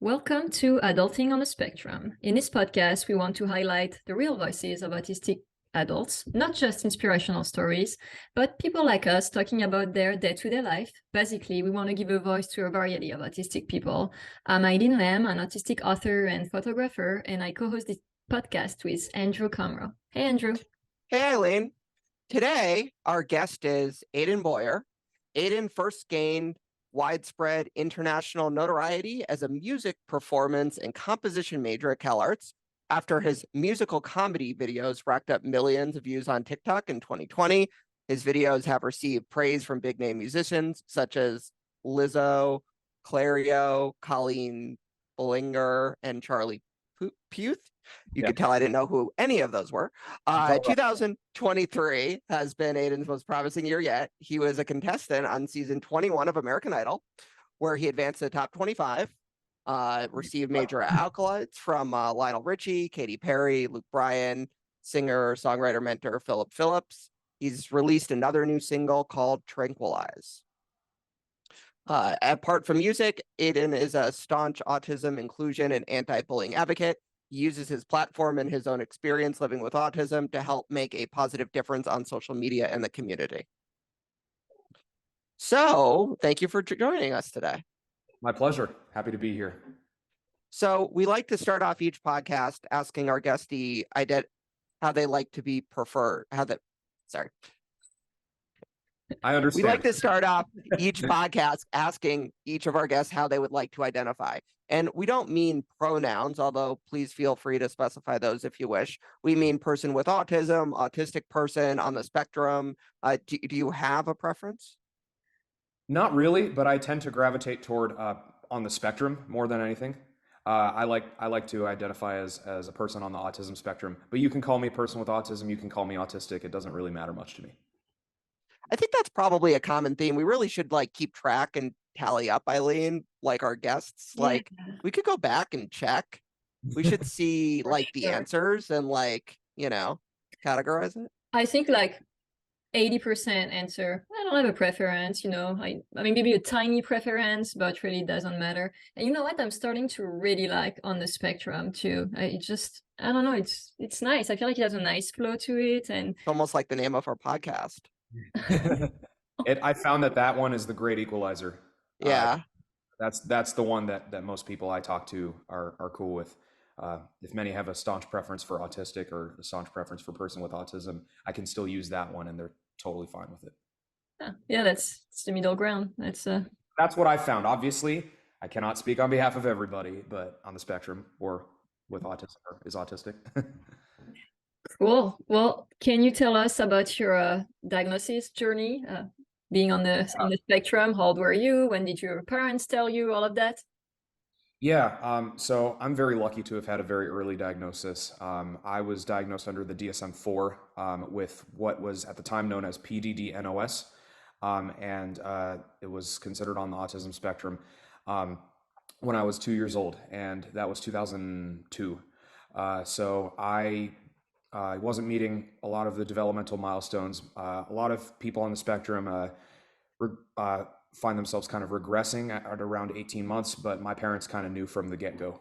Welcome to Adulting on the Spectrum. In this podcast, we want to highlight the real voices of autistic adults, not just inspirational stories, but people like us talking about their day-to-day life. Basically, we want to give a voice to a variety of autistic people. I'm Adin Boyer, an autistic author and photographer, and I co-host this podcast with Andrew Comro. Hey, Andrew. Hey, Eileen. Today, our guest is Adin Boyer. Adin first gained widespread international notoriety as a music performance and composition major at CalArts after his musical comedy videos racked up millions of views on TikTok in 2020. His videos have received praise from big name musicians such as Lizzo, Clario, Colleen Bollinger, and Charlie Puth. You could tell I didn't know who any of those were. 2023 has been Adin's most promising year yet. He was a contestant on season 21 of American Idol, where he advanced to the top 25, received major accolades from Lionel Richie, Katy Perry, Luke Bryan, singer, songwriter, mentor Philip Phillips. He's released another new single called Tranquilize. Apart from music, Adin is a staunch autism, inclusion, and anti-bullying advocate. He uses his platform and his own experience living with autism to help make a positive difference on social media and the community. So, thank you for joining us today. My pleasure. Happy to be here. So, we like to start off each podcast asking our guestee how they like to be preferred. I understand. We like to start off each podcast asking each of our guests how they would like to identify. And we don't mean pronouns, although please feel free to specify those if you wish. We mean person with autism, autistic person on the spectrum. Do you have a preference? Not really, but I tend to gravitate toward on the spectrum more than anything. I like to identify as a person on the autism spectrum, but you can call me a person with autism. You can call me autistic. It doesn't really matter much to me. I think that's probably a common theme. We really should like keep track and tally up, Eileen, like our guests. Yeah. Like we could go back and check. We should see like the answers and like, categorize it. I think like 80% answer, I don't have a preference, I mean, maybe a tiny preference, but really doesn't matter. And you know what? I'm starting to really like on the spectrum too. I don't know. It's nice. I feel like it has a nice flow to it. And it's almost like the name of our podcast. I found that one is the great equalizer. Yeah. That's the one that most people I talk to are cool with. If many have a staunch preference for autistic or a staunch preference for person with autism, I can still use that one and they're totally fine with it. Yeah, it's the middle ground. That's what I found. Obviously, I cannot speak on behalf of everybody, but on the spectrum or with autism or is autistic. Cool. Well, can you tell us about your diagnosis journey, being on the spectrum? How old were you? When did your parents tell you all of that? Yeah, so I'm very lucky to have had a very early diagnosis. I was diagnosed under the DSM-4 with what was at the time known as PDD-NOS, and it was considered on the autism spectrum when I was 2 years old, and that was 2002. So I wasn't meeting a lot of the developmental milestones. A lot of people on the spectrum find themselves kind of regressing at around 18 months, but my parents kind of knew from the get-go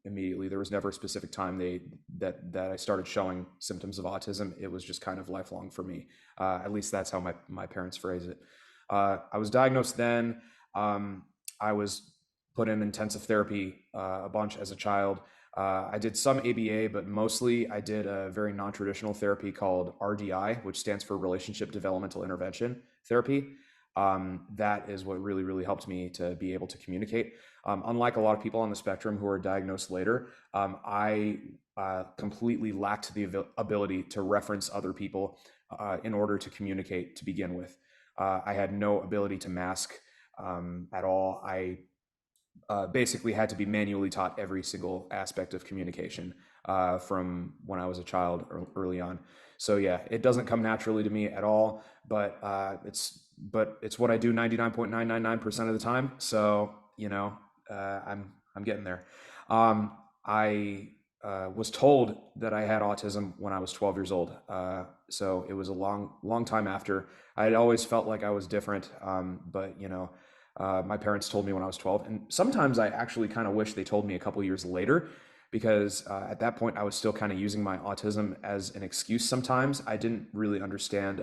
immediately. There was never a specific time that I started showing symptoms of autism. It was just kind of lifelong for me. At least that's how my parents phrase it. I was diagnosed then. I was put in intensive therapy a bunch as a child. I did some ABA, but mostly I did a very non-traditional therapy called RDI, which stands for Relationship Developmental Intervention Therapy. That is what really, really helped me to be able to communicate. Unlike a lot of people on the spectrum who are diagnosed later, I completely lacked the ability to reference other people in order to communicate to begin with. I had no ability to mask at all. I basically had to be manually taught every single aspect of communication from when I was a child early on. So yeah, it doesn't come naturally to me at all, but it's what I do 99.999% of the time. So, I'm getting there. I was told that I had autism when I was 12 years old. So it was a long time after. I had always felt like I was different, but My parents told me when I was 12, and sometimes I actually kind of wish they told me a couple years later, because at that point I was still kind of using my autism as an excuse. Sometimes I didn't really understand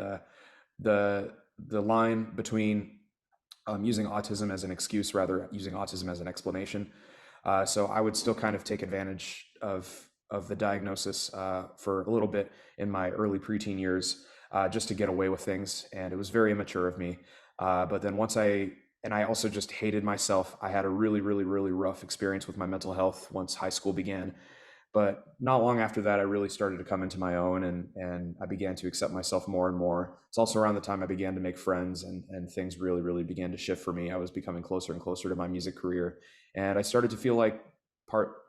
the line between using autism as an excuse, rather using autism as an explanation. So I would still kind of take advantage of the diagnosis for a little bit in my early preteen years, just to get away with things, and it was very immature of me. But then I also just hated myself. I had a really, really, really rough experience with my mental health once high school began. But not long after that, I really started to come into my own, and I began to accept myself more and more. It's also around the time I began to make friends, and things really, really began to shift for me. I was becoming closer and closer to my music career, and I started to feel like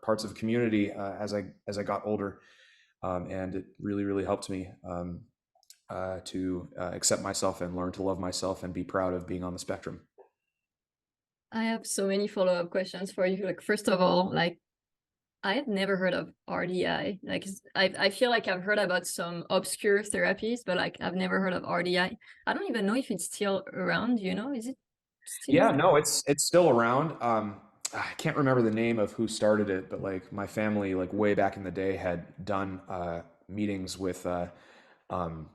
parts of community as I got older, and it really, really helped me to accept myself and learn to love myself and be proud of being on the spectrum. I have so many follow-up questions for you. Like, first of all, like, I had never heard of RDI. Like, I feel like I've heard about some obscure therapies, but like I've never heard of RDI. I don't even know if it's still around. You know, is it still? Yeah, no, it's still around. I can't remember the name of who started it, but like my family, like way back in the day, had done meetings with um,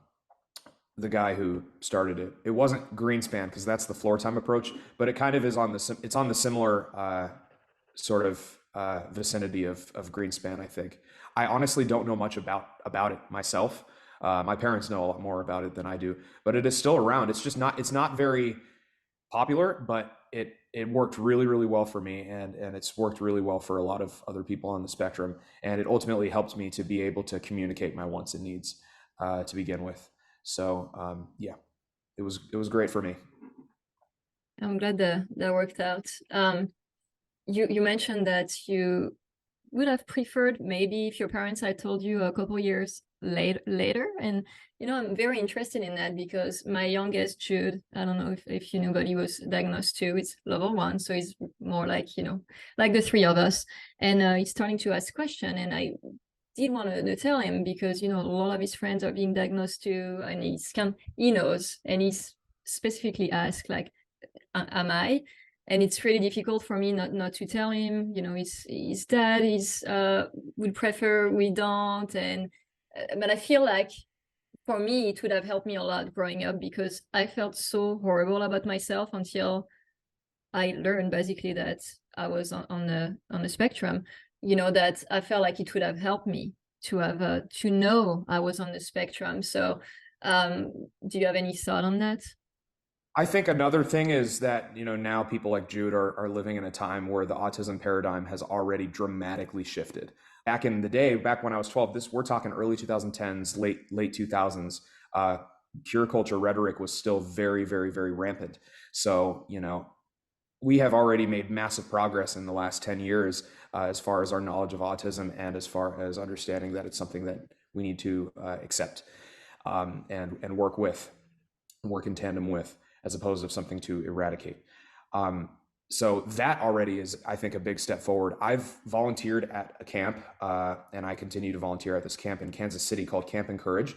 the guy who started it. It wasn't Greenspan, because that's the floor time approach, but it kind of is on it's on the similar sort of vicinity of Greenspan, I think. I honestly don't know much about it myself. My parents know a lot more about it than I do, but it is still around. It's not very popular, but it worked really, really well for me, and it's worked really well for a lot of other people on the spectrum, and it ultimately helped me to be able to communicate my wants and needs to begin with. So yeah, it was great for me. I'm glad that worked out. You mentioned that you would have preferred maybe if your parents had told you a couple years later, and you know, I'm very interested in that because my youngest Jude, I don't know if you knew, but he was diagnosed too. It's level 1, so he's more like, you know, like the three of us, and he's starting to ask questions, and I did want to tell him because, you know, a lot of his friends are being diagnosed too, and he knows, and he's specifically asked like, am I? And it's really difficult for me not to tell him. You know, his dad would prefer we don't, and but I feel like for me it would have helped me a lot growing up, because I felt so horrible about myself until I learned basically that I was on the spectrum. You know, that I felt like it would have helped me to have to know I was on the spectrum. So, do you have any thought on that? I think another thing is that, you know, now people like Jude are living in a time where the autism paradigm has already dramatically shifted. Back in the day, back when I was 12, we're talking early 2010s, late 2000s, pure culture rhetoric was still very, very, very rampant. So, you know, we have already made massive progress in the last 10 years as far as our knowledge of autism, and as far as understanding that it's something that we need to accept and work in tandem with, as opposed to something to eradicate. So that already is, I think, a big step forward. I've volunteered at a camp, and I continue to volunteer at this camp in Kansas City called Camp Encourage.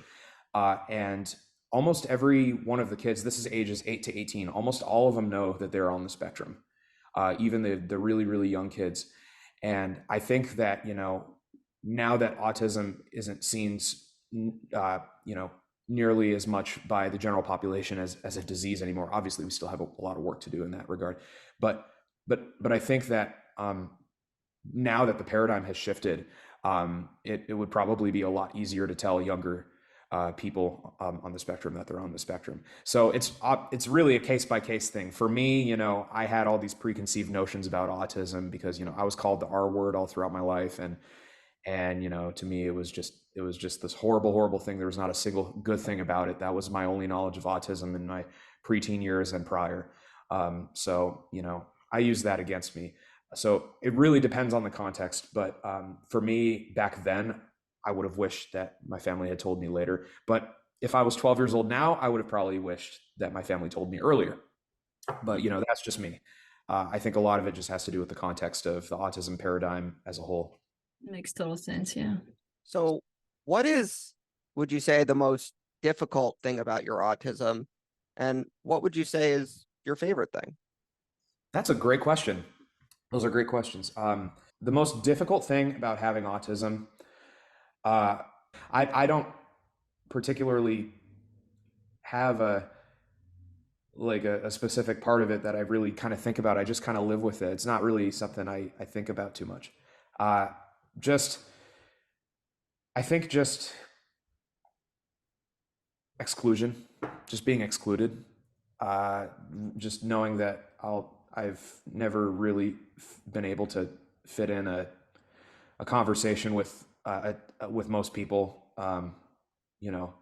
And almost every one of the kids, this is ages 8 to 18, almost all of them know that they're on the spectrum, even the really, really young kids. And I think that, you know, now that autism isn't seen, you know, nearly as much by the general population as a disease anymore. Obviously, we still have a lot of work to do in that regard. But I think that now that the paradigm has shifted, it would probably be a lot easier to tell younger people on the spectrum that they're on the spectrum. So it's really a case by case thing. For me, you know, I had all these preconceived notions about autism because, you know, I was called the R word all throughout my life, and you know, to me, it was just this horrible thing. There was not a single good thing about it. That was my only knowledge of autism in my preteen years and prior. So, you know, I use that against me. So it really depends on the context. But for me, back then, I would have wished that my family had told me later. But if I was 12 years old now, I would have probably wished that my family told me earlier. But, you know, that's just me. I think a lot of it just has to do with the context of the autism paradigm as a whole. Makes total sense, yeah. So would you say, the most difficult thing about your autism? And what would you say is your favorite thing? That's a great question. Those are great questions. The most difficult thing about having autism, uh, I don't particularly have a specific part of it that I really kind of think about. I just kind of live with it. It's not really something I think about too much. Uh, just I think just exclusion, just being excluded, uh, just knowing that I've never really been able to fit in a conversation with most people. You know,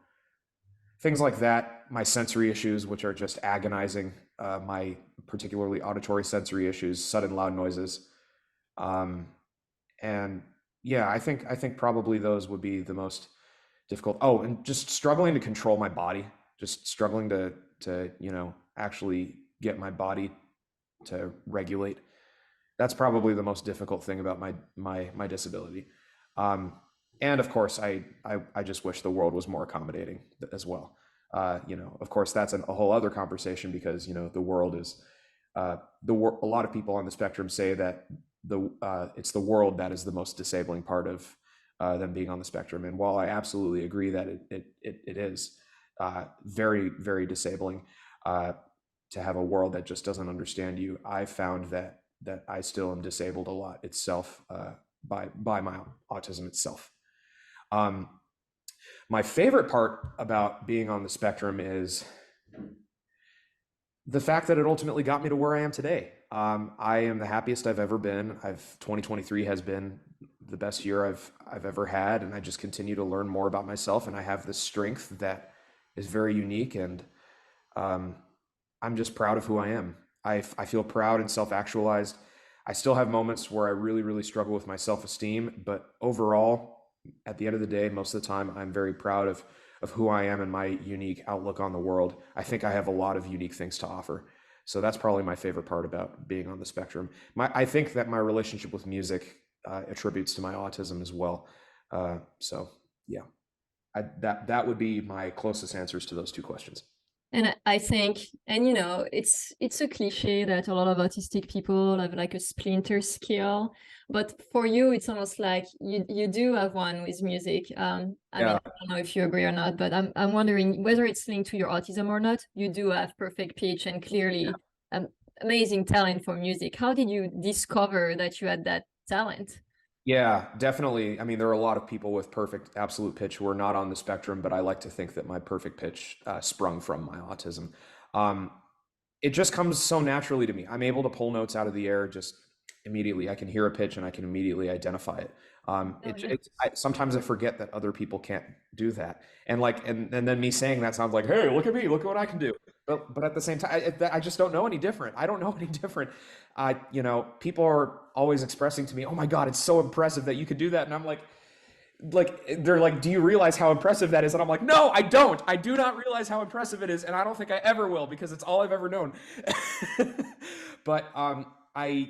things like that. My sensory issues, which are just agonizing. My particularly auditory sensory issues, sudden loud noises, um, and yeah, I think probably those would be the most difficult. Oh, and just struggling to control my body, just struggling to actually get my body to regulate. That's probably the most difficult thing about my disability. Um, and of course, I just wish the world was more accommodating as well. Of course, that's a whole other conversation because the world is a lot of people on the spectrum say that it's the world that is the most disabling part of them being on the spectrum. And while I absolutely agree that it is very, very disabling to have a world that just doesn't understand you, I found that I still am disabled a lot itself by my autism itself. Um, my favorite part about being on the spectrum is the fact that it ultimately got me to where I am today. I am the happiest I've ever been. 2023 has been the best year I've ever had, and I just continue to learn more about myself. And I have this strength that is very unique, and um, I'm just proud of who I am. I feel proud and self-actualized. I still have moments where I really, really struggle with my self-esteem, but overall, at the end of the day, most of the time, I'm very proud of who I am and my unique outlook on the world. I think I have a lot of unique things to offer. So that's probably my favorite part about being on the spectrum. I think that my relationship with music attributes to my autism as well. So yeah, that would be my closest answers to those two questions. And I think, and it's a cliche that a lot of autistic people have like a splinter skill, but for you, it's almost like you do have one with music. I mean, I don't know if you agree or not, but I'm wondering whether it's linked to your autism or not. You do have perfect pitch and clearly amazing talent for music. How did you discover that you had that talent? Yeah, definitely. I mean, there are a lot of people with perfect absolute pitch who are not on the spectrum, but I like to think that my perfect pitch sprung from my autism. Um, it just comes so naturally to me. I'm able to pull notes out of the air just immediately. I can hear a pitch and I can immediately identify it. Sometimes I forget that other people can't do that. And then me saying that sounds like, hey, look at me, look at what I can do. But at the same time, I just don't know any different. I don't know any different. People are always expressing to me, oh my God, it's so impressive that you could do that. And I'm like they're like, do you realize how impressive that is? And I'm like, no, I don't. I do not realize how impressive it is, and I don't think I ever will because it's all I've ever known. But I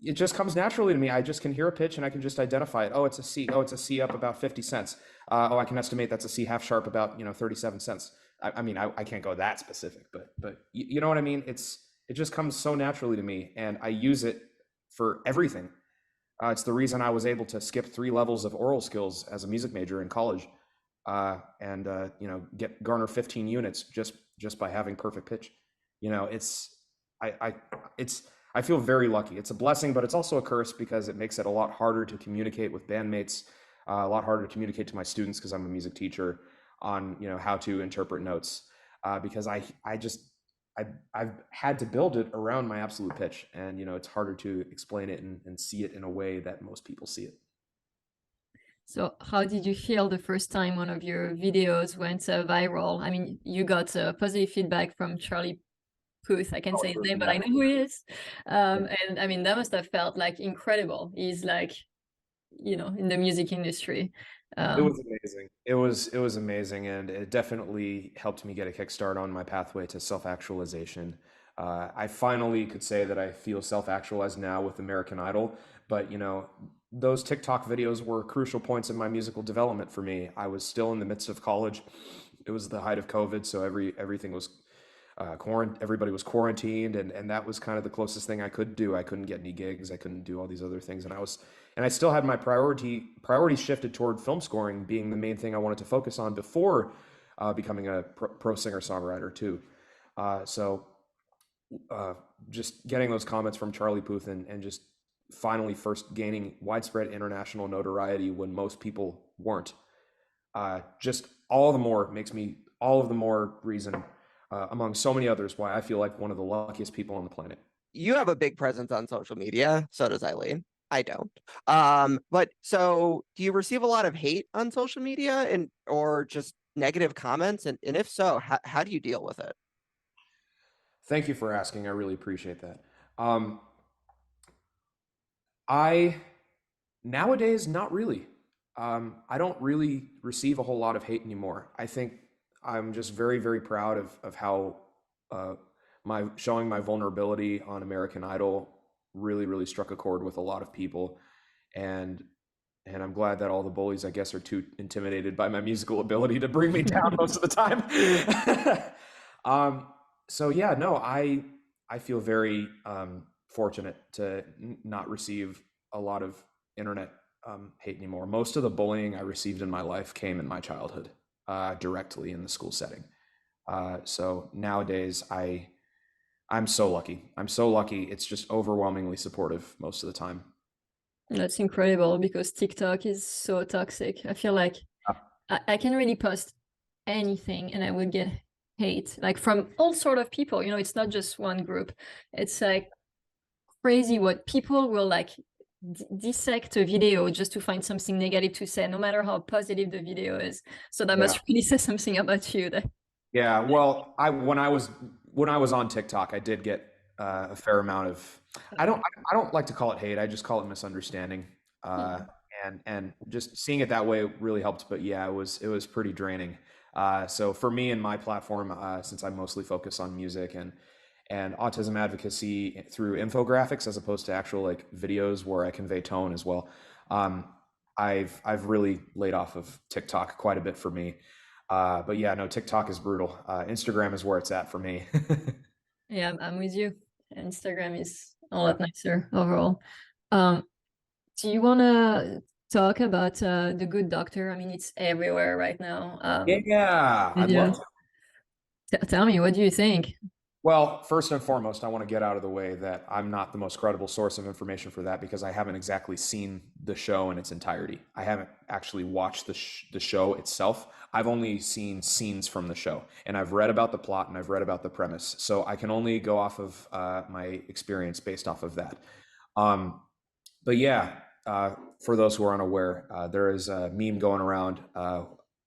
it just comes naturally to me. I just can hear a pitch and I can just identify it. Oh, it's a C. Oh, it's a C up about 50 cents. I can estimate that's a C half sharp about 37 cents. I mean, I can't go that specific, but you know what I mean? It just comes so naturally to me, and I use it for everything. It's the reason I was able to skip 3 levels of oral skills as a music major in college, and garner 15 units just by having perfect pitch. It's I it's I feel very lucky. It's a blessing, but it's also a curse because it makes it a lot harder to communicate with bandmates, a lot harder to communicate to my students because I'm a music teacher on how to interpret notes, because I've had to build it around my absolute pitch, and it's harder to explain it and see it in a way that most people see it. So how did you feel the first time one of your videos went viral? I mean, you got positive feedback from Charlie Puth. I can't say his name, but I know who he is. And I mean, that must have felt like incredible. He's like, in the music industry. It was amazing. It was amazing, and it definitely helped me get a kickstart on my pathway to self-actualization. I finally could say that I feel self-actualized now with American Idol, but those TikTok videos were crucial points in my musical development for me. I was still in the midst of college. It was the height of COVID, so everything was everybody was quarantined, and that was kind of the closest thing I could do. I couldn't get any gigs. I couldn't do all these other things, and I still had my priorities shifted toward film scoring being the main thing I wanted to focus on before becoming a pro singer songwriter too. So just getting those comments from Charlie Puth and just finally first gaining widespread international notoriety when most people weren't, just all the more makes me all of the more reason, among so many others, why I feel like one of the luckiest people on the planet. You have a big presence on social media. So does Eileen. I don't. But so do you receive a lot of hate on social media or just negative comments? And if so, how do you deal with it? Thank you for asking. I really appreciate that. I nowadays, not really. I don't really receive a whole lot of hate anymore. I think I'm just very, very proud of how my showing my vulnerability on American Idol really, really struck a chord with a lot of people, and I'm glad that all the bullies, I guess, are too intimidated by my musical ability to bring me down most of the time. So yeah, no, I feel very fortunate to not receive a lot of internet hate anymore. Most of the bullying I received in my life came in my childhood, directly in the school setting. So nowadays, I'm so lucky. I'm so lucky. It's just overwhelmingly supportive most of the time. That's incredible because TikTok is so toxic. I feel like I can really post anything and I would get hate, like from all sort of people. You know, it's not just one group. It's like crazy what people will like dissect a video just to find something negative to say, no matter how positive the video is. So that must really say something about you. Yeah, well, when I was on TikTok, I did get a fair amount of I don't like to call it hate. I just call it misunderstanding. And just seeing it that way really helped. But yeah, it was pretty draining. So for me and my platform, since I mostly focus on music and autism advocacy through infographics as opposed to actual like videos where I convey tone as well, I've really laid off of TikTok quite a bit for me. But yeah, no, TikTok is brutal. Instagram is where it's at for me. Yeah, I'm with you. Instagram is a lot nicer overall. Do you want to talk about The Good Doctor? I mean, it's everywhere right now. Yeah, I'd love to. Tell me, what do you think? Well, first and foremost, I want to get out of the way that I'm not the most credible source of information for that because I haven't exactly seen the show in its entirety. I haven't actually watched the show itself. I've only seen scenes from the show, and I've read about the plot and I've read about the premise. So I can only go off of my experience based off of that. But yeah, for those who are unaware, there is a meme going around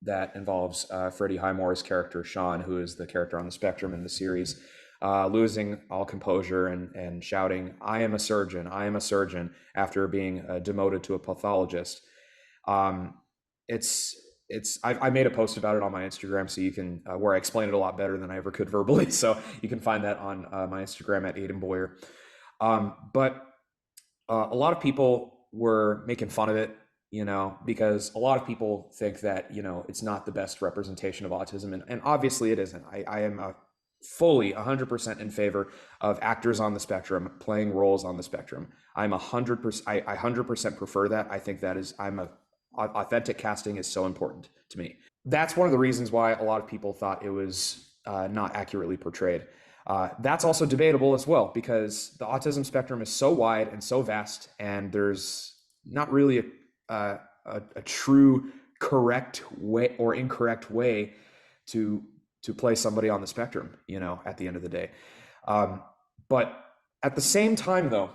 that involves Freddie Highmore's character, Sean, who is the character on the spectrum in the series, losing all composure and shouting, I am a surgeon, after being demoted to a pathologist. I made a post about it on my Instagram, so you can, where I explain it a lot better than I ever could verbally. So you can find that on my Instagram at Adin Boyer. But a lot of people were making fun of it, because a lot of people think that, it's not the best representation of autism. And obviously it isn't. I am fully 100% in favor of actors on the spectrum playing roles on the spectrum. I'm 100%, I 100% prefer that. I think that is, authentic casting is so important to me. That's one of the reasons why a lot of people thought it was not accurately portrayed. That's also debatable as well, because the autism spectrum is so wide and so vast, and there's not really a true correct way or incorrect way to play somebody on the spectrum, at the end of the day. But at the same time, though,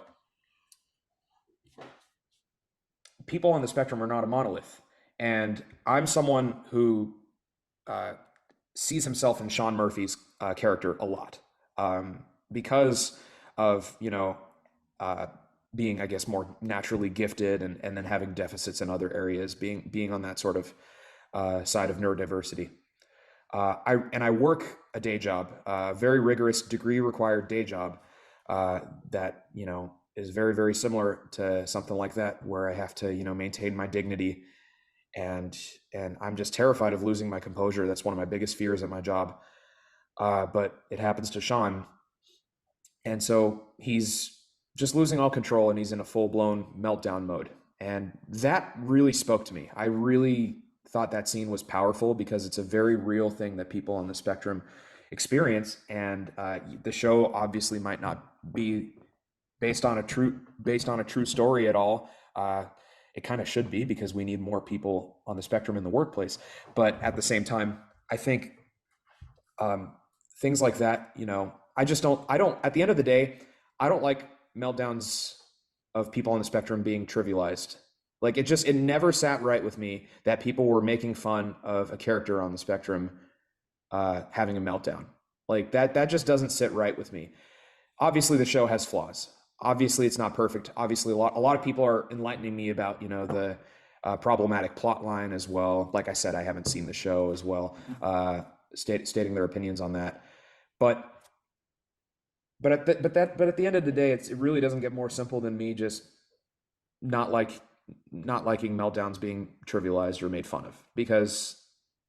people on the spectrum are not a monolith. And I'm someone who sees himself in Sean Murphy's character a lot, because of, being, I guess, more naturally gifted and then having deficits in other areas, being on that sort of side of neurodiversity. I work a day job, very rigorous degree required day job, that, is very, very similar to something like that, where I have to, maintain my dignity, and I'm just terrified of losing my composure. That's one of my biggest fears at my job. but it happens to Sean. And so he's just losing all control and he's in a full-blown meltdown mode. And that really spoke to me. I really thought that scene was powerful because it's a very real thing that people on the spectrum experience. And the show obviously might not be based on a true story at all. It kind of should be because we need more people on the spectrum in the workplace. But at the same time, I think things like that, I don't, at the end of the day, I don't like meltdowns of people on the spectrum being trivialized. Like it never sat right with me that people were making fun of a character on the spectrum having a meltdown. Like that just doesn't sit right with me. Obviously the show has flaws. Obviously it's not perfect. Obviously a lot of people are enlightening me about, the problematic plot line as well. Like I said, I haven't seen the show as well, stating their opinions on that. But at the end of the day, it really doesn't get more simple than me just not liking meltdowns being trivialized or made fun of, because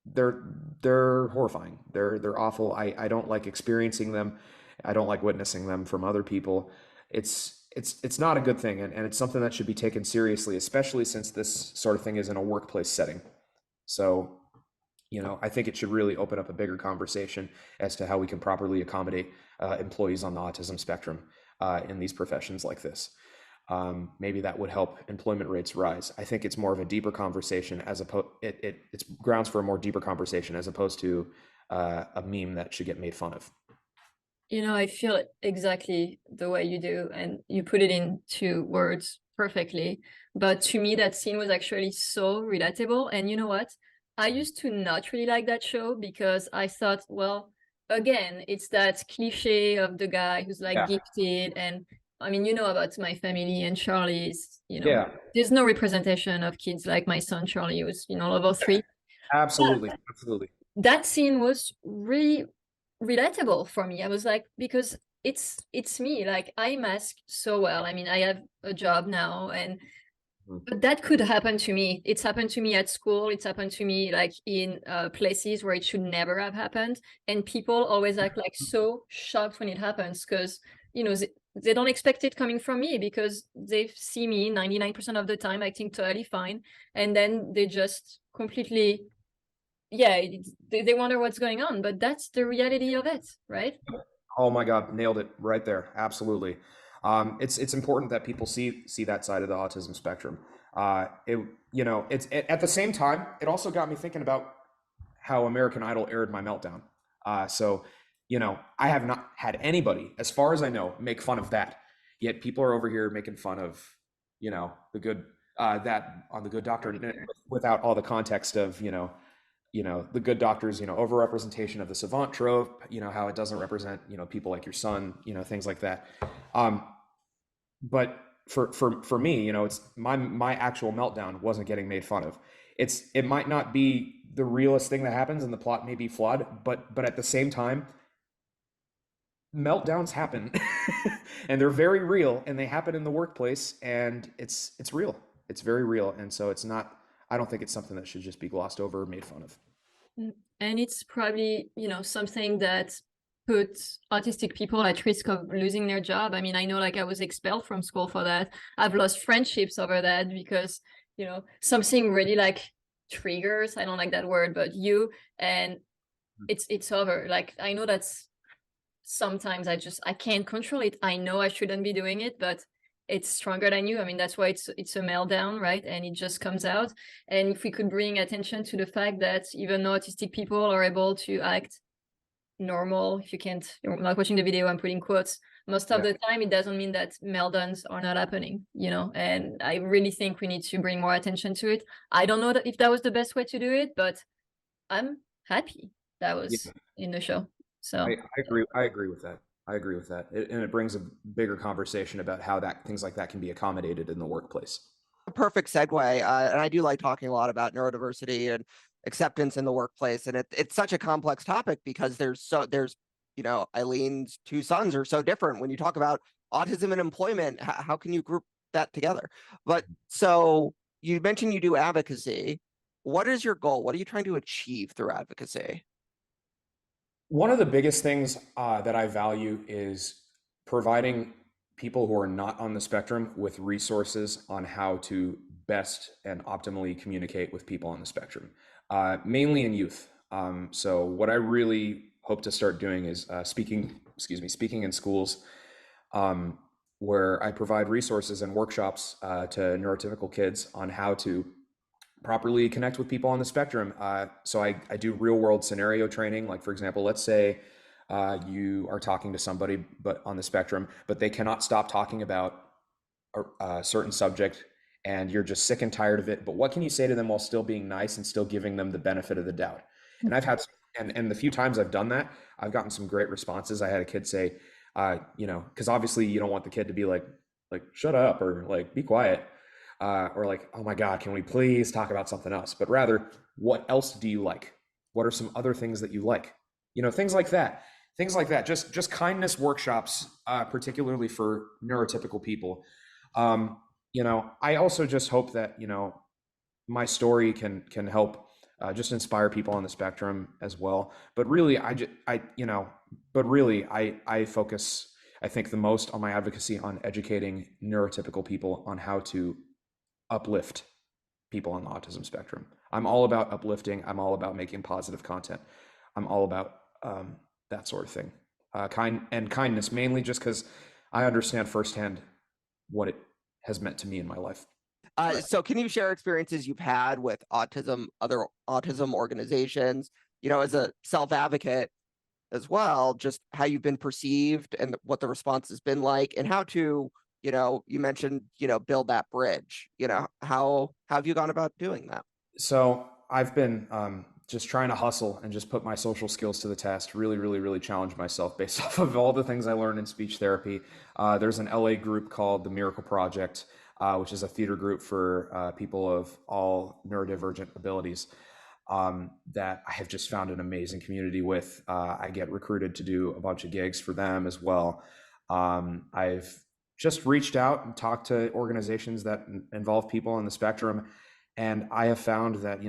they're horrifying. They're awful. I don't like experiencing them. I don't like witnessing them from other people. It's not a good thing, and it's something that should be taken seriously, especially since this sort of thing is in a workplace setting. So, I think it should really open up a bigger conversation as to how we can properly accommodate employees on the autism spectrum in these professions like this. Maybe that would help employment rates rise. I think it's more of a deeper conversation it's grounds for a more deeper conversation as opposed to a meme that should get made fun of. I feel exactly the way you do, and you put it into words perfectly. But to me, that scene was actually so relatable. And you know what? I used to not really like that show because I thought, well, again, it's that cliche of the guy who's like gifted. And I mean, about my family and Charlie's, there's no representation of kids like my son, Charlie, who's, level 3. Absolutely. That scene was really relatable for me. I was like, because it's me, like I mask so well. I mean, I have a job now, but that could happen to me. It's happened to me at school. It's happened to me like in places where it should never have happened. And people always act like so shocked when it happens because, they don't expect it coming from me because they see me 99% of the time acting totally fine. And then they just completely, they wonder what's going on. But that's the reality of it, right? Oh my God, nailed it right there. Absolutely. It's important that people see that side of the autism spectrum. At the same time, it also got me thinking about how American Idol aired my meltdown. So I have not had anybody, as far as I know, make fun of that. Yet people are over here making fun of, the good that on the Good Doctor without all the context of the Good Doctor's overrepresentation of the savant trope, how it doesn't represent people like your son, things like that. But for me, it's my actual meltdown wasn't getting made fun of. It might not be the realest thing that happens and the plot may be flawed, but at the same time, meltdowns happen and they're very real and they happen in the workplace, and it's real. It's very real. And so I don't think it's something that should just be glossed over or made fun of. And it's probably, something that puts autistic people at risk of losing their job. I mean, I know like I was expelled from school for that. I've lost friendships over that because, something really like triggers, I don't like that word, but and it's over. Like, I know that's sometimes I can't control it. I know I shouldn't be doing it, but it's stronger than you. I mean, that's why it's a meltdown, right? And it just comes out. And if we could bring attention to the fact that even though autistic people are able to act normal, if you're not watching the video, I'm putting quotes, most of the time, it doesn't mean that meltdowns are not happening, and I really think we need to bring more attention to it. I don't know if that was the best way to do it, but I'm happy that was in the show. So I agree with that. And it brings a bigger conversation about how things like that can be accommodated in the workplace. A perfect segue. And I do like talking a lot about neurodiversity and acceptance in the workplace. And it's such a complex topic because there's Eileen's two sons are so different. When you talk about autism and employment, how can you group that together? But so you mentioned you do advocacy. What is your goal? What are you trying to achieve through advocacy? One of the biggest things that I value is providing people who are not on the spectrum with resources on how to best and optimally communicate with people on the spectrum, mainly in youth. So what I really hope to start doing is speaking in schools, um, where I provide resources and workshops to neurotypical kids on how to properly connect with people on the spectrum. So I do real world scenario training. Like, for example, let's say you are talking to somebody but on the spectrum, but they cannot stop talking about a certain subject and you're just sick and tired of it. But what can you say to them while still being nice and still giving them the benefit of the doubt? And I've had, and the few times I've done that, I've gotten some great responses. I had a kid say, because obviously you don't want the kid to be like, shut up or like, be quiet. Or like, oh my God, can we please talk about something else? But rather, what else do you like? What are some other things that you like? Things like that. Things like that. Just kindness workshops, particularly for neurotypical people. I also just hope that my story can help just inspire people on the spectrum as well. But really, I focus, I think, the most on my advocacy on educating neurotypical people on how to uplift people on the autism spectrum. I'm all about uplifting. I'm all about making positive content. I'm all about that sort of thing. Kindness, mainly just because I understand firsthand what it has meant to me in my life. So can you share experiences you've had with other autism organizations, as a self-advocate as well, just how you've been perceived and what the response has been like, and how to, you mentioned, build that bridge, how have you gone about doing that? So I've been just trying to hustle and just put my social skills to the test, really, really, really challenge myself based off of all the things I learned in speech therapy. There's an LA group called the Miracle Project, which is a theater group for people of all neurodivergent abilities, that I have just found an amazing community with. I get recruited to do a bunch of gigs for them as well. I've just reached out and talked to organizations that involve people on the spectrum, and I have found that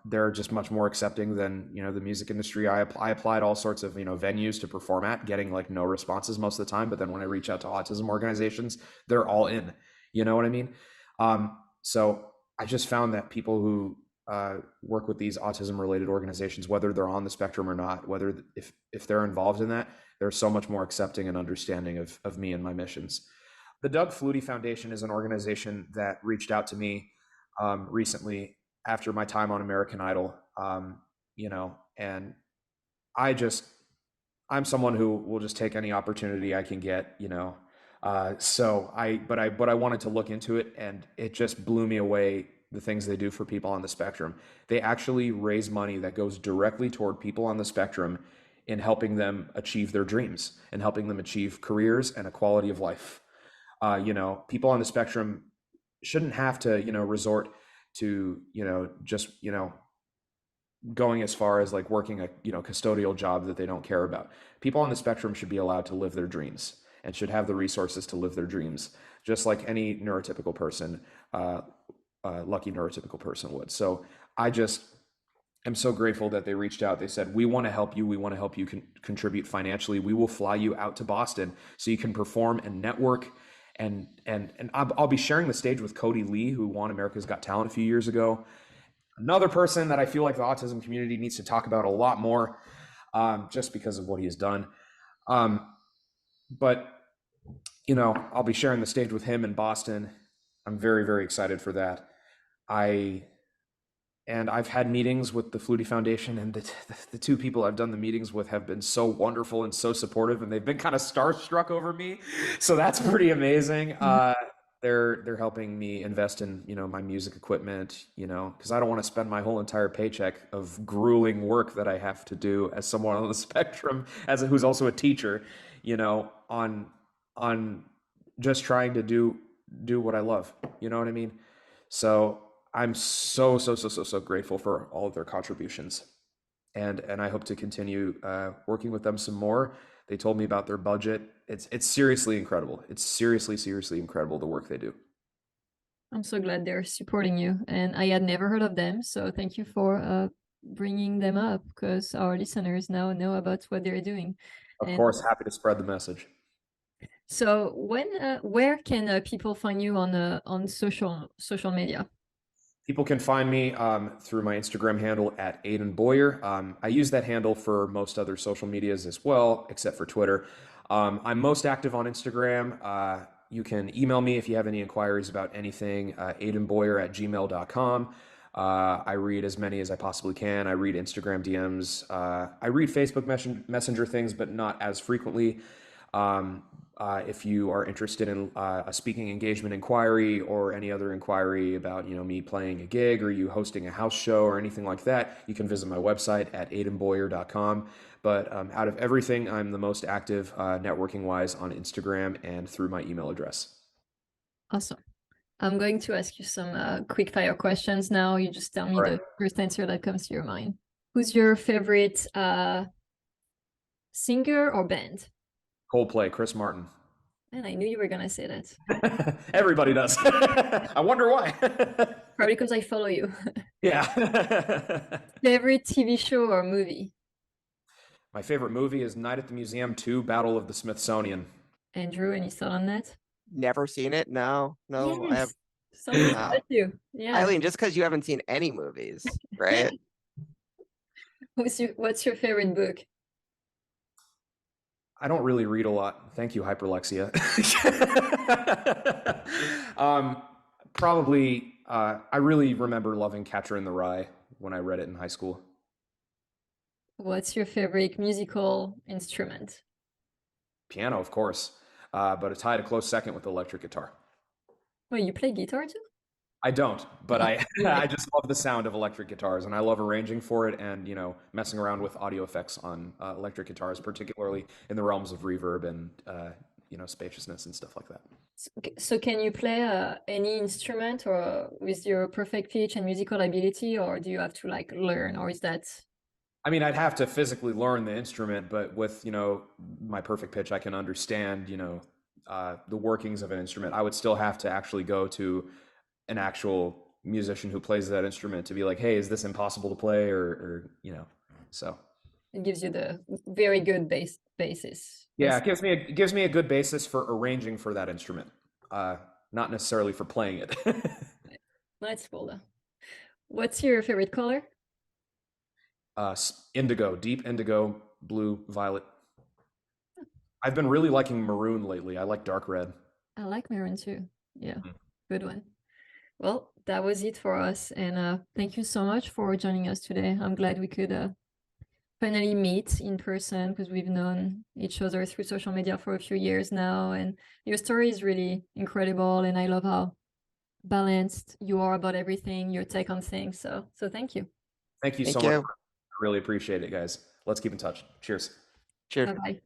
they're just much more accepting than the music industry. I applied all sorts of venues to perform at, getting like no responses most of the time. But then when I reach out to autism organizations, they're all in. You know what I mean? So I just found that people who work with these autism related organizations, whether they're on the spectrum or not, whether if they're involved in that, they're so much more accepting and understanding of me and my missions. The Doug Flutie Foundation is an organization that reached out to me recently after my time on American Idol, and I'm someone who will just take any opportunity I can get, but I wanted to look into it, and it just blew me away, the things they do for people on the spectrum. They actually raise money that goes directly toward people on the spectrum in helping them achieve their dreams and helping them achieve careers and a quality of life. People on the spectrum shouldn't have to, resort to, just, going as far as like working a, custodial job that they don't care about. People on the spectrum should be allowed to live their dreams and should have the resources to live their dreams, just like any neurotypical person, lucky neurotypical person would. So I just am so grateful that they reached out. They said, we want to help you. We want to help you contribute financially. We will fly you out to Boston so you can perform and network. And I'll be sharing the stage with Cody Lee, who won America's Got Talent a few years ago. Another person that I feel like the autism community needs to talk about a lot more, just because of what he has done. But I'll be sharing the stage with him in Boston. I'm very, very excited for that. I've had meetings with the Flutie Foundation, and the two people I've done the meetings with have been so wonderful and so supportive, and they've been kind of starstruck over me. So that's pretty amazing. They're helping me invest in, my music equipment, because I don't want to spend my whole entire paycheck of grueling work that I have to do as someone on the spectrum, who's also a teacher, on just trying to do what I love. You know what I mean? So I'm so grateful for all of their contributions, and I hope to continue working with them some more. They told me about their budget. It's seriously incredible. It's seriously incredible, the work they do. I'm so glad they're supporting you, and I had never heard of them. So thank you for bringing them up because our listeners now know about what they're doing. Of And course, happy to spread the message. so where can people find you on social media? People can find me through my Instagram handle at Adin Boyer. I use that handle for most other social medias as well, except for Twitter. I'm most active on Instagram. You can email me if you have any inquiries about anything, adinboyer@gmail.com. I read as many as I possibly can. I read Instagram DMs. I read Facebook Messenger things, but not as frequently. If you are interested in a speaking engagement inquiry or any other inquiry about, me playing a gig or you hosting a house show or anything like that, you can visit my website at adinboyer.com. But out of everything, I'm the most active networking-wise on Instagram and through my email address. Awesome. I'm going to ask you some quick fire questions now. You just tell me the first answer that comes to your mind. Who's your favorite singer or band? Coldplay, Chris Martin. And I knew you were going to say that. Everybody does. I wonder why. Probably because I follow you. Yeah. Favorite TV show or movie? My favorite movie is Night at the Museum 2, Battle of the Smithsonian. Andrew, any thought on that? Never seen it. No. Yes. I have. Something about you. Yeah. Eileen, just because you haven't seen any movies, right? What's your favorite book? I don't really read a lot. Thank you, Hyperlexia. Probably, I really remember loving Catcher in the Rye when I read it in high school. What's your favorite musical instrument? Piano, of course, but it's tied a close second with electric guitar. Well, you play guitar too? I don't, but I just love the sound of electric guitars, and I love arranging for it and, messing around with audio effects on electric guitars, particularly in the realms of reverb and, spaciousness and stuff like that. So can you play any instrument or with your perfect pitch and musical ability, or do you have to learn, or is that? I mean, I'd have to physically learn the instrument, but with, my perfect pitch, I can understand, the workings of an instrument. I would still have to actually go to an actual musician who plays that instrument to be like, hey, is this impossible to play or so it gives you the very good basis. Yeah, it gives me a good basis for arranging for that instrument, not necessarily for playing it. That's cool though. What's your favorite color? Indigo, deep indigo, blue, violet. I've been really liking maroon lately. I like dark red. I like maroon too. Yeah, good one. Well, that was it for us. And thank you so much for joining us today. I'm glad we could finally meet in person because we've known each other through social media for a few years now. And your story is really incredible. And I love how balanced you are about everything, your take on things. So thank you. Thank you so much. I really appreciate it, guys. Let's keep in touch. Cheers. Cheers. Bye-bye.